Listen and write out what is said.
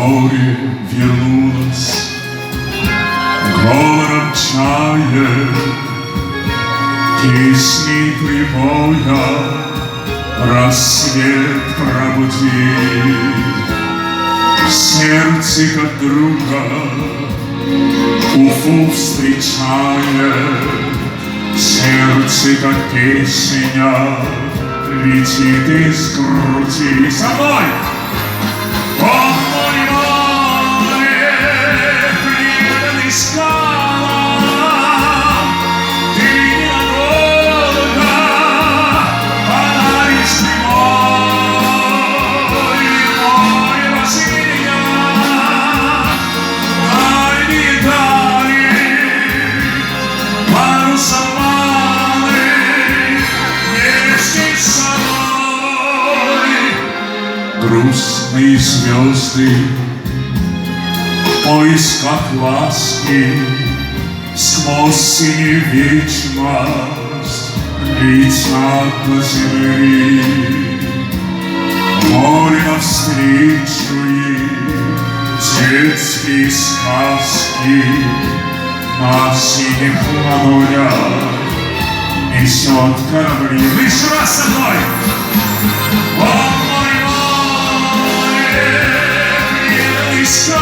море вернулось говором чаек, песней прибоя рассвет пробуди. Сердце как друга Уфу встречает, сердце как песня летит из груди. Со мной! О, море, море, преданный скалам, ты ненадолго подаришь ты море Василия. Дай мне, парусом малый, вместе со мной. Грустные звезды в поисках ласки сквозь синюю вечность летят по земле. Море навстречу им детские сказки на синих ладонях несет корабли. Вы еще раз со мной! О, море, преданный скалам,